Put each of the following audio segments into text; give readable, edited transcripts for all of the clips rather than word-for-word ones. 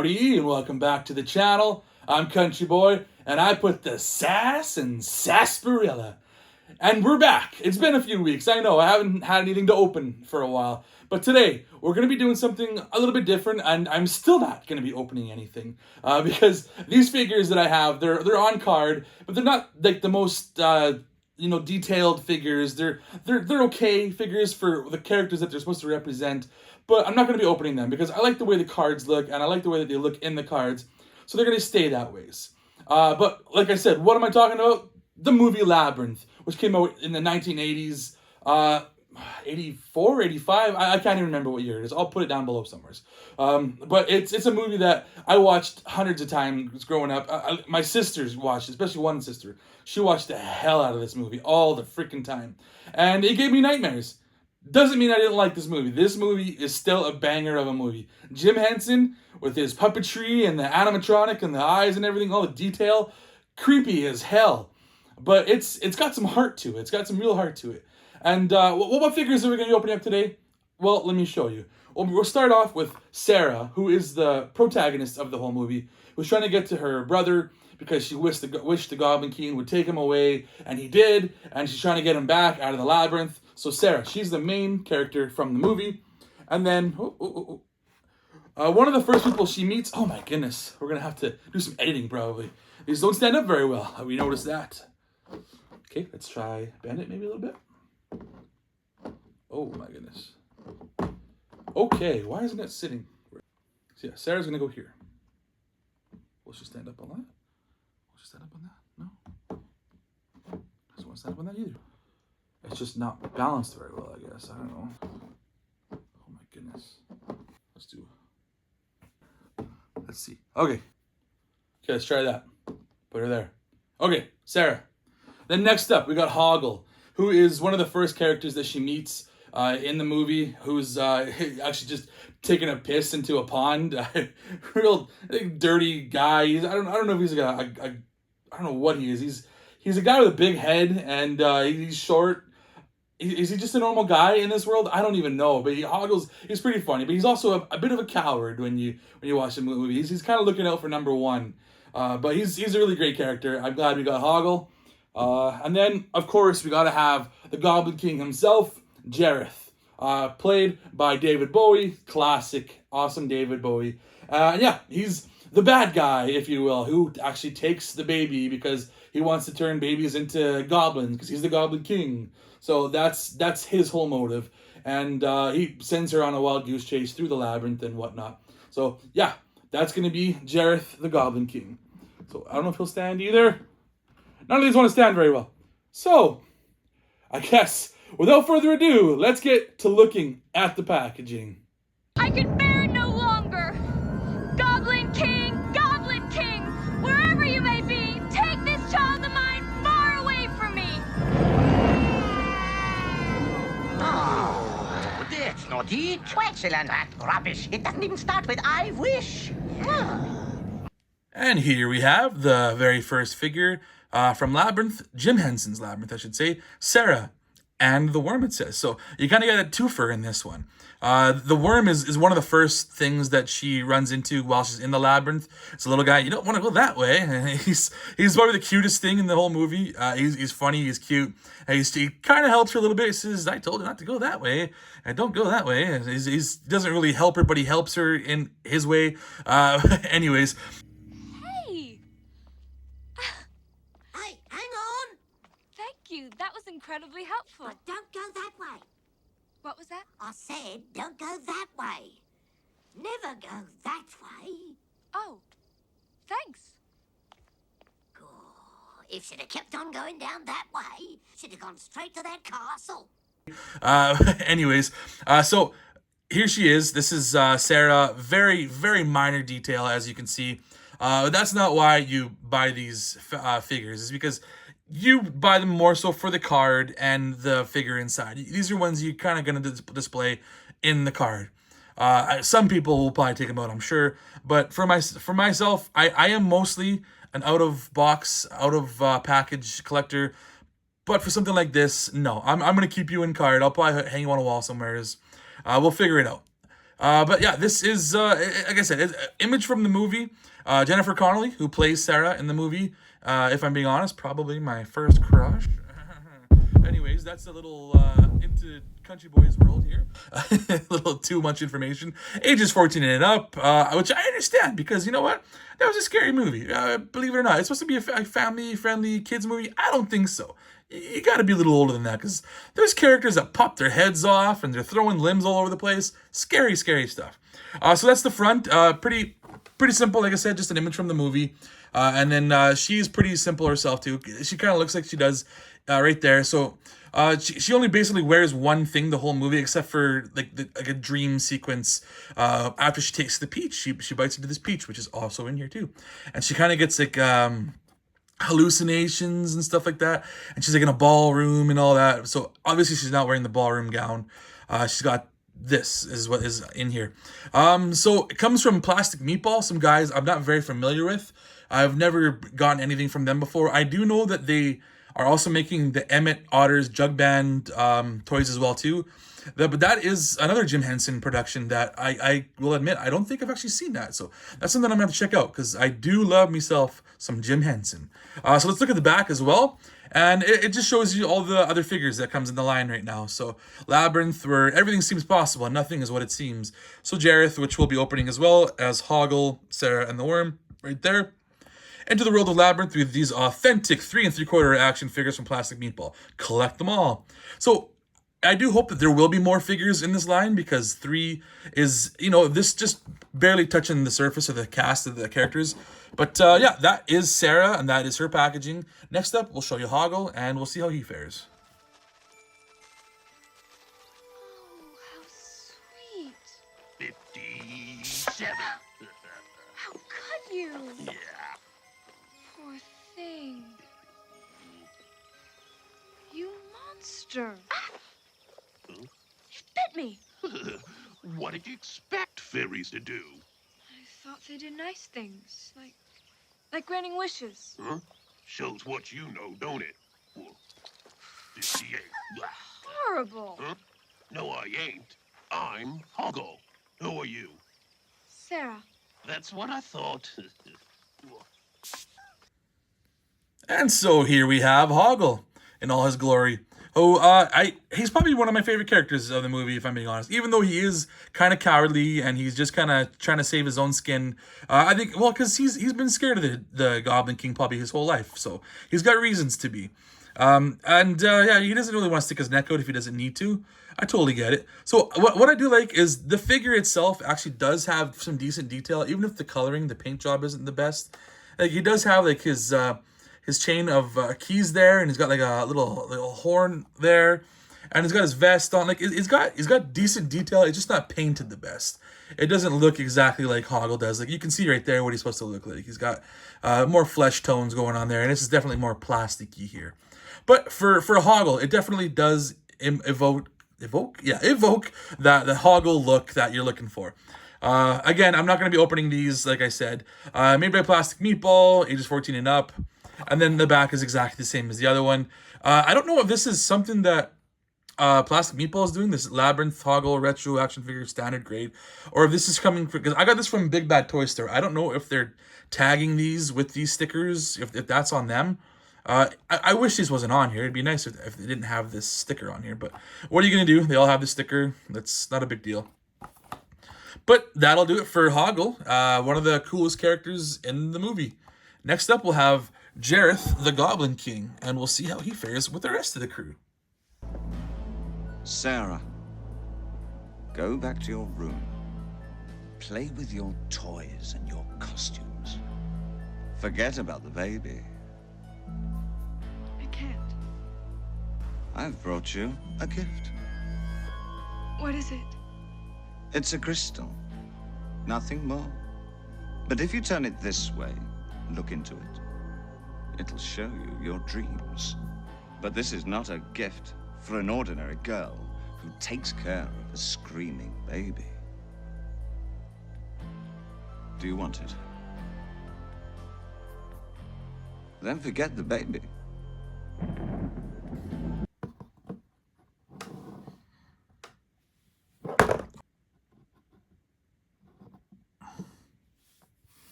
Howdy, and welcome back to the channel. I'm Country Boy, and I put the sass in sarsaparilla. And we're back. It's been a few weeks. I know, I haven't had anything to open for a while. But today, we're going to be doing something a little bit different, and I'm still not going to be opening anything. Because these figures that I have, they're on card, but they're not like the most, detailed figures. They're okay figures for the characters that they're supposed to represent. But I'm not going to be opening them because I like the way the cards look, and I like the way that they look in the cards. So they're going to stay that ways. But like I said, what am I talking about? The movie Labyrinth, which came out in the 1980s, 84, 85, I can't even remember what year it is. I'll put it down below somewhere. But it's a movie that I watched hundreds of times growing up. My sisters watched, especially one sister. She watched the hell out of this movie all the freaking time. And it gave me nightmares. Doesn't mean I didn't like this movie. This movie is still a banger of a movie. Jim Henson, with his puppetry and the animatronic and the eyes and everything, all the detail, creepy as hell. But it's got some heart to it. It's got some real heart to it. And what figures are we going to be opening up today? Well, let me show you. Well, we'll start off with Sarah, who is the protagonist of the whole movie, who's trying to get to her brother because she wished the Goblin King would take him away, and he did, and she's trying to get him back out of the labyrinth. So Sarah, she's the main character from the movie. And then, one of the first people she meets, oh my goodness, we're going to have to do some editing probably. These don't stand up very well, we noticed that. Okay, let's try bend it maybe a little bit. Oh my goodness. Okay, why isn't it sitting? So yeah, Sarah's going to go here. Will she stand up on that? Will she stand up on that? No. Doesn't want to stand up on that either. It's just not balanced very well, I guess. I don't know. Oh my goodness. Let's see. Okay, let's try that. Put her there. Okay, Sarah. Then next up, we got Hoggle, who is one of the first characters that she meets in the movie, who's actually just taking a piss into a pond. Real dirty guy. I don't know if he's I don't know what he is. He's a guy with a big head, and he's short. Is he just a normal guy in this world? I don't even know. But he's pretty funny. But he's also a bit of a coward when you watch the movie. He's kind of looking out for number one. But he's a really great character. I'm glad we got Hoggle. And then, of course, we got to have the Goblin King himself, Jareth, played by David Bowie. Classic, awesome David Bowie. Yeah, he's the bad guy, if you will, who actually takes the baby because he wants to turn babies into goblins because he's the Goblin King. So that's his whole motive. And he sends her on a wild goose chase through the labyrinth and whatnot. So, yeah, that's going to be Jareth, the Goblin King. So, I don't know if he'll stand either. None of these want to stand very well. So, I guess, without further ado, let's get to looking at the packaging. I can bear it no longer! Goblin King, wherever you may be, take this child of mine far away from me! Oh, that's not it. Excellent, that rubbish. It doesn't even start with I wish. And here we have the very first figure from Labyrinth, Jim Henson's Labyrinth, I should say, Sarah. And the worm, it says. So you kind of get a twofer in this one. The worm is one of the first things that she runs into while she's in the labyrinth. It's a little guy, you don't want to go that way. He's probably the cutest thing in the whole movie. He's funny, he's cute. He kind of helps her a little bit. He says, I told her not to go that way. And don't go that way. He doesn't really help her, but he helps her in his way. Anyways. That was incredibly helpful. But don't go that way. What was that? I said, don't go that way. Never go that way. Oh, thanks. God, if she'd have kept on going down that way, she'd have gone straight to that castle. Anyways, so here she is. This is Sarah. Very, very minor detail, as you can see. That's not why you buy these figures. It's because you buy them more so for the card and the figure inside. These are ones you're kind of going to display in the card. Some people will probably take them out, I'm sure. But for myself, I am mostly an out-of-box, out-of-package collector. But for something like this, no. I'm going to keep you in card. I'll probably hang you on a wall somewhere. We'll figure it out. But yeah, this is, like I said, image from the movie. Jennifer Connelly, who plays Sarah in the movie, if I'm being honest, probably my first crush. Anyways, that's a little into Country Boys world here. A little too much information. Ages 14 and up, which I understand because you know what? That was a scary movie. Believe it or not, it's supposed to be a family-friendly kids movie. I don't think so. You got to be a little older than that because there's characters that pop their heads off and they're throwing limbs all over the place. Scary, scary stuff. So that's the front. Pretty simple. Like I said, just an image from the movie. And then she's pretty simple herself too. She kind of looks like she does right there. So she only basically wears one thing the whole movie, except for like a dream sequence. After she takes the peach, she bites into this peach, which is also in here too, and she kind of gets like hallucinations and stuff like that, and she's like in a ballroom and all that. So obviously she's not wearing the ballroom gown. She's got this is what is in here. So it comes from Plastic Meatball, some guys I'm not very familiar with. I've never gotten anything from them before. I do know that they are also making the Emmett Otter's Jug Band toys as well too. But that is another Jim Henson production that I will admit I don't think I've actually seen that. So that's something I'm gonna have to check out because I do love myself some Jim Henson. So let's look at the back as well. And it just shows you all the other figures that comes in the line right now. So Labyrinth, where everything seems possible and nothing is what it seems. So Jareth, which we'll be opening as well as Hoggle, Sarah, and the Worm right there. Enter the world of Labyrinth with these authentic 3 3/4 action figures from Plastic Meatball. Collect them all. So I do hope that there will be more figures in this line because 3 is, this just barely touching the surface of the cast of the characters. But yeah, that is Sarah and that is her packaging. Next up, we'll show you Hoggle and we'll see how he fares. Oh, how sweet. 57. How could you? Yeah. Poor thing. You monster. Huh? It bit me. What did you expect fairies to do? I thought they did nice things, like granting wishes. Huh? Shows what you know, don't it? Well, 58. Horrible. Huh? No, I ain't. I'm Hoggle. Who are you? Sarah. That's what I thought. And so here we have Hoggle in all his glory. Oh, he's probably one of my favorite characters of the movie, if I'm being honest. Even though he is kind of cowardly and he's just kind of trying to save his own skin. I think, well, because he's been scared of the Goblin King probably his whole life. So he's got reasons to be. Yeah, he doesn't really want to stick his neck out if he doesn't need to. I totally get it. So what I do like is the figure itself actually does have some decent detail, even if the coloring, the paint job isn't the best. Like he does have like his chain of keys there, and he's got like a little horn there, and he's got his vest on. Like he's got decent detail. It's just not painted the best. It doesn't look exactly like Hoggle does. Like you can see right there what he's supposed to look like. He's got more flesh tones going on there, and this is definitely more plasticky here. But for Hoggle, it definitely does evoke the Hoggle look that you're looking for. Again, I'm not going to be opening these, like I said. Made by Plastic Meatball, ages 14 and up. And then the back is exactly the same as the other one. I don't know if this is something that Plastic Meatball is doing, this Labyrinth Hoggle Retro Action Figure Standard Grade, or if this is coming from, because I got this from Big Bad Toy Store. I don't know if they're tagging these with these stickers, if that's on them. I wish this wasn't on here. It'd be nice if they didn't have this sticker on here, but what are you going to do? They all have the sticker. That's not a big deal. But that'll do it for Hoggle, one of the coolest characters in the movie. Next up, we'll have Jareth, the Goblin King, and we'll see how he fares with the rest of the crew. Sarah, go back to your room. Play with your toys and your costumes. Forget about the baby. I can't. I've brought you a gift. What is it? It's a crystal. Nothing more. But if you turn it this way, look into it, it'll show you your dreams. But this is not a gift for an ordinary girl who takes care of a screaming baby. Do you want it? Then forget the baby.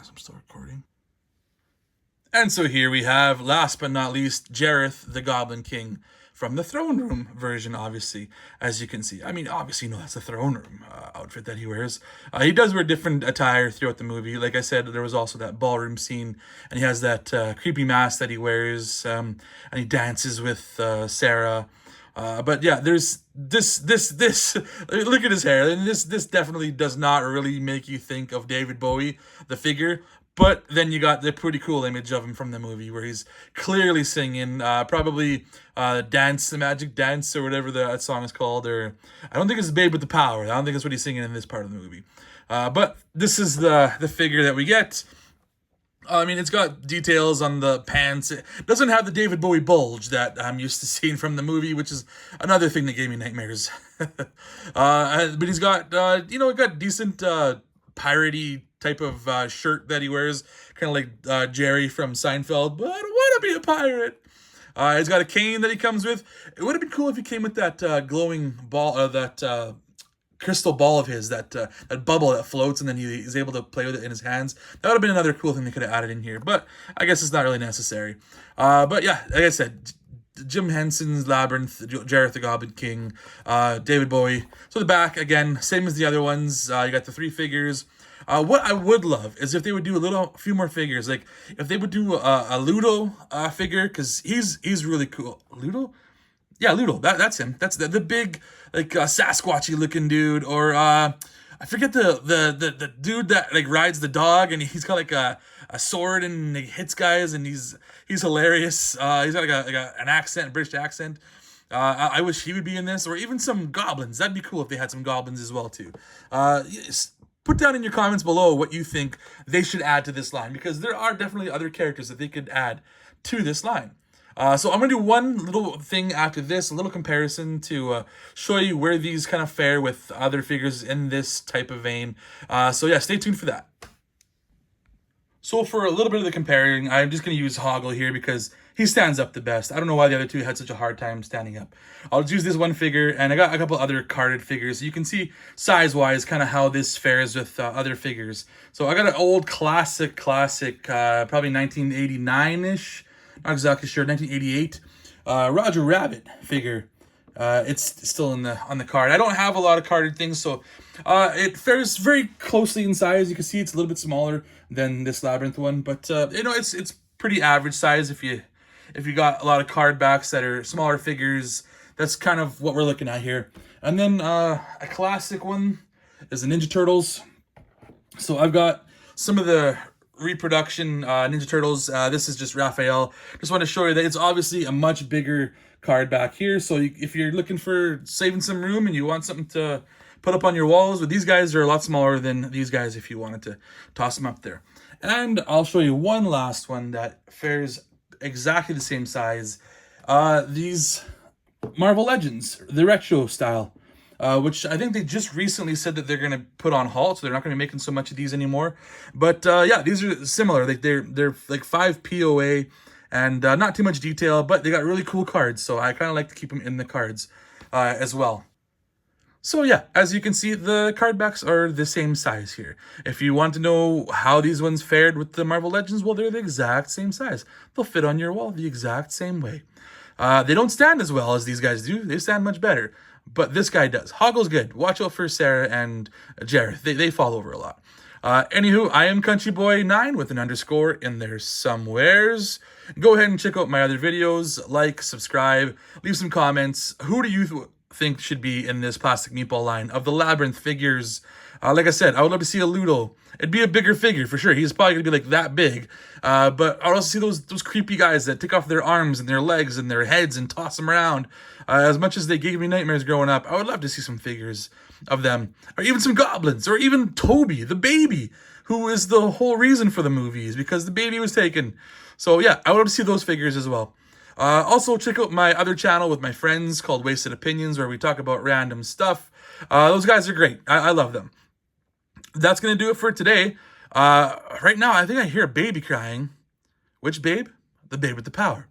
Yes, I'm still recording. And so here we have, last but not least, Jareth, the Goblin King, from the throne room version, obviously, as you can see. I mean, obviously, no, that's the throne room outfit that he wears. He does wear different attire throughout the movie. Like I said, there was also that ballroom scene, and he has that creepy mask that he wears, and he dances with Sarah. But yeah, there's this. Look at his hair, and this definitely does not really make you think of David Bowie, the figure. But then you got the pretty cool image of him from the movie where he's clearly singing, probably Dance, the Magic Dance, or whatever that song is called. Or I don't think it's Babe with the Power. I don't think that's what he's singing in this part of the movie. But this is the figure that we get. I mean, it's got details on the pants. It doesn't have the David Bowie bulge that I'm used to seeing from the movie, which is another thing that gave me nightmares. But he's got, got decent piratey type of shirt that he wears, kind of like Jerry from Seinfeld, but I don't want to be a pirate. He's got a cane that he comes with. It would have been cool if he came with that glowing ball, that crystal ball of his, that bubble that floats, and then he's able to play with it in his hands. That would have been another cool thing they could have added in here, but I guess it's not really necessary. But yeah, like I said, Jim Henson's Labyrinth, Jareth the Goblin King, David Bowie. So the back, again, same as the other ones. You got the 3 figures. What I would love is if they would do a few more figures. Like if they would do a Ludo figure, because he's really cool. Ludo? Yeah, Ludo. That's him. That's the big, like Sasquatchy looking dude. Or I forget the dude that like rides the dog, and he's got like a sword and he hits guys, and he's hilarious. He's got like an accent, a British accent. I wish he would be in this, or even some goblins. That'd be cool if they had some goblins as well too. Put down in your comments below what you think they should add to this line, because there are definitely other characters that they could add to this line. So I'm going to do one little thing after this, a little comparison to show you where these kind of fare with other figures in this type of vein. So yeah, stay tuned for that. So for a little bit of the comparing, I'm just going to use Hoggle here because he stands up the best. I don't know why the other two had such a hard time standing up. I'll just use this one figure, and I got a couple other carded figures. You can see size-wise kind of how this fares with other figures. So I got an old classic, probably 1989-ish, not exactly sure, 1988, Roger Rabbit figure. It's still on the card. I don't have a lot of carded things, so it fares very closely in size. You can see it's a little bit smaller than this Labyrinth one, but it's pretty average size if you got a lot of card backs that are smaller figures. That's kind of what we're looking at here. And then a classic one is the Ninja Turtles. So I've got some of the reproduction Ninja Turtles. This is just Raphael. Just want to show you that it's obviously a much bigger card back here. So if you're looking for saving some room and you want something to put up on your walls, but these guys are a lot smaller than these guys if you wanted to toss them up there. And I'll show you one last one that fares exactly the same size. These Marvel Legends, the retro style, which I think they just recently said that they're going to put on halt, so they're not going to be making so much of these anymore. But yeah, these are similar. They're like 5 POA and not too much detail, but they got really cool cards, so I kind of like to keep them in the cards as well. So yeah, as you can see, the card backs are the same size here. If you want to know how these ones fared with the Marvel Legends, well, they're the exact same size. They'll fit on your wall the exact same way. They don't stand as well as these guys do. They stand much better. But this guy does. Hoggle's good. Watch out for Sarah and Jareth. They fall over a lot. Anywho, I am CountryBoy9 with an underscore in there somewheres. Go ahead and check out my other videos. Like, subscribe, leave some comments. Who do you think should be in this Plastic Meatball line of the Labyrinth figures? Like I said, I would love to see a Ludo. It'd be a bigger figure for sure. He's probably gonna be like that big. But I'd also see those creepy guys that take off their arms and their legs and their heads and toss them around. As much as they gave me nightmares growing up, I would love to see some figures of them, or even some goblins, or even Toby, the baby, who is the whole reason for the movies because the baby was taken. So yeah, I would love to see those figures as well. Also, check out my other channel with my friends called Wasted Opinions, where we talk about random stuff. Those guys are great. I love them. That's going to do it for today. Right now, I think I hear a baby crying. Which babe? The babe with the power.